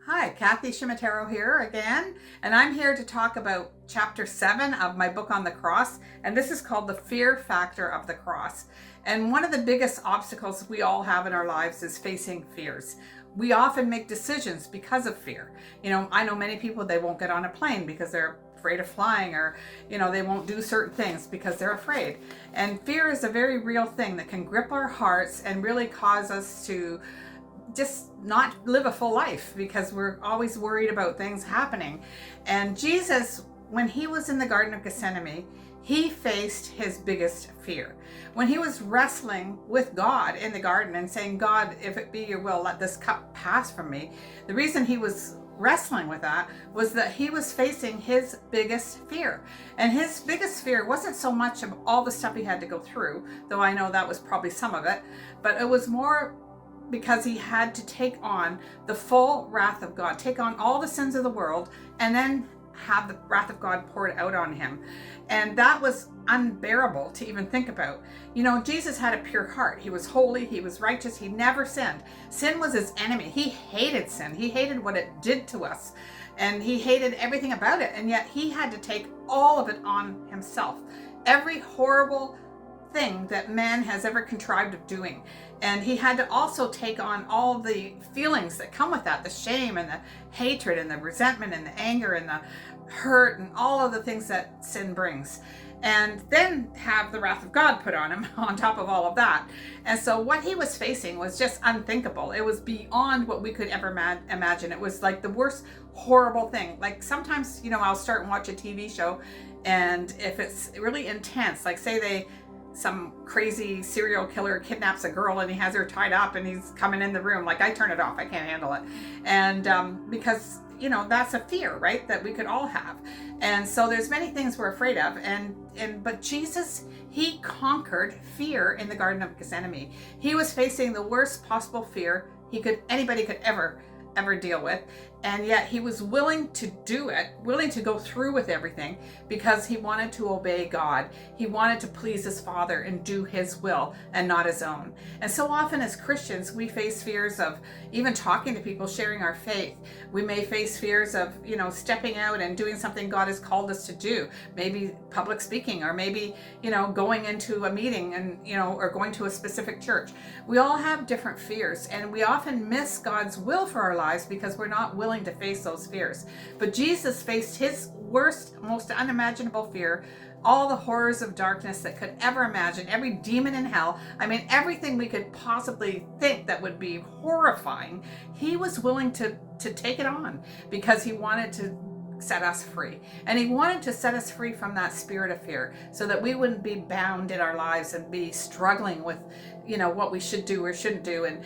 Hi, Kathy Shimatero here again, and I'm here to talk about chapter 7 of my book on the cross, and this is called The Fear Factor of the Cross. And one of the biggest obstacles we all have in our lives is facing fears. We often make decisions because of fear. I know many people, they won't get on a plane because they're afraid of flying, or they won't do certain things because they're afraid. And fear is a very real thing that can grip our hearts and really cause us to just not live a full life because we're always worried about things happening. And Jesus, when he was in the Garden of Gethsemane, he faced his biggest fear. When he was wrestling with God in the garden and saying, God, if it be your will, let this cup pass from me. The reason he was wrestling with that was that he was facing his biggest fear. And his biggest fear wasn't so much of all the stuff he had to go through, though I know that was probably some of it, but it was more because he had to take on the full wrath of God, take on all the sins of the world, and then have the wrath of God poured out on him. And that was unbearable to even think about. Jesus had a pure heart. He was holy, he was righteous, he never sinned. Sin was his enemy. He hated sin. He hated what it did to us, and he hated everything about it. And yet he had to take all of it on himself. Every horrible thing that man has ever contrived of doing. And he had to also take on all the feelings that come with that, the shame and the hatred and the resentment and the anger and the hurt and all of the things that sin brings. And then have the wrath of God put on him on top of all of that. And so what he was facing was just unthinkable. It was beyond what we could ever imagine. It was like the worst horrible thing. Like sometimes, I'll start and watch a TV show, and if it's really intense, like say some crazy serial killer kidnaps a girl and he has her tied up and he's coming in the room, like I turn it off. I can't handle it. And because that's a fear, right, that we could all have. And so there's many things we're afraid of, but Jesus, he conquered fear in the Garden of Gethsemane. He was facing the worst possible fear anybody could ever deal with, and yet he was willing to do it, willing to go through with everything, because he wanted to obey God. He wanted to please his Father and do his will and not his own. And so often as Christians, we face fears of even talking to people, sharing our faith. We may face fears of stepping out and doing something God has called us to do, maybe public speaking, or maybe going into a meeting and or going to a specific church. We all have different fears, and we often miss God's will for our lives because we're not willing to face those fears. But Jesus faced his worst, most unimaginable fear, all the horrors of darkness that could ever imagine, every demon in hell. I mean, everything we could possibly think that would be horrifying. He was willing to take it on because he wanted to set us free. And he wanted to set us free from that spirit of fear so that we wouldn't be bound in our lives and be struggling with, what we should do or shouldn't do. And,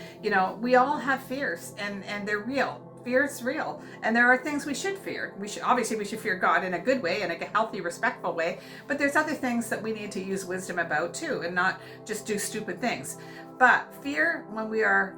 we all have fears, and they're real. Fear is real, and there are things we should fear. We should fear God in a good way, in a healthy, respectful way, but there's other things that we need to use wisdom about too, and not just do stupid things. But fear, when we are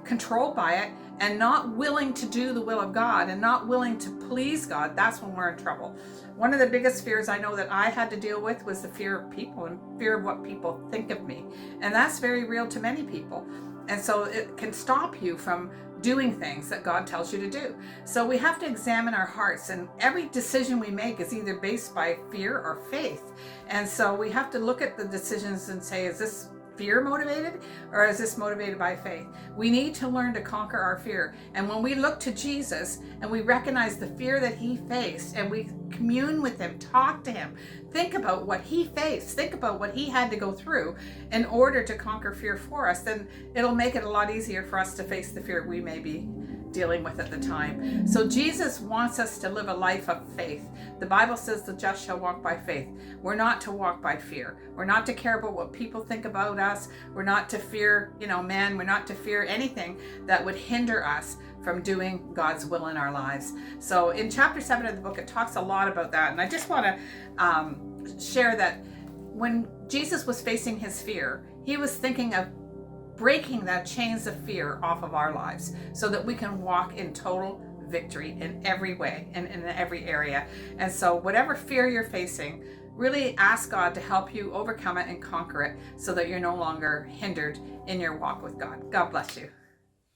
controlled by it and not willing to do the will of God and not willing to please God, that's when we're in trouble. One of the biggest fears I know that I had to deal with was the fear of people and fear of what people think of me. And that's very real to many people. And so it can stop you from doing things that God tells you to do. So we have to examine our hearts, and every decision we make is either based by fear or faith. And so we have to look at the decisions and say, is this fear motivated, or is this motivated by faith? We need to learn to conquer our fear. And when we look to Jesus and we recognize the fear that he faced, and we commune with him, talk to him, think about what he faced, think about what he had to go through in order to conquer fear for us, then it'll make it a lot easier for us to face the fear we may be dealing with at the time. So Jesus wants us to live a life of faith. The Bible says the just shall walk by faith. We're not to walk by fear. We're not to care about what people think about us. We're not to fear, man. We're not to fear anything that would hinder us from doing God's will in our lives. So in chapter 7 of the book, it talks a lot about that. And I just want to share that when Jesus was facing his fear, he was thinking of breaking that chains of fear off of our lives so that we can walk in total victory in every way and in every area. And so whatever fear you're facing, really ask God to help you overcome it and conquer it so that you're no longer hindered in your walk with God. God bless you.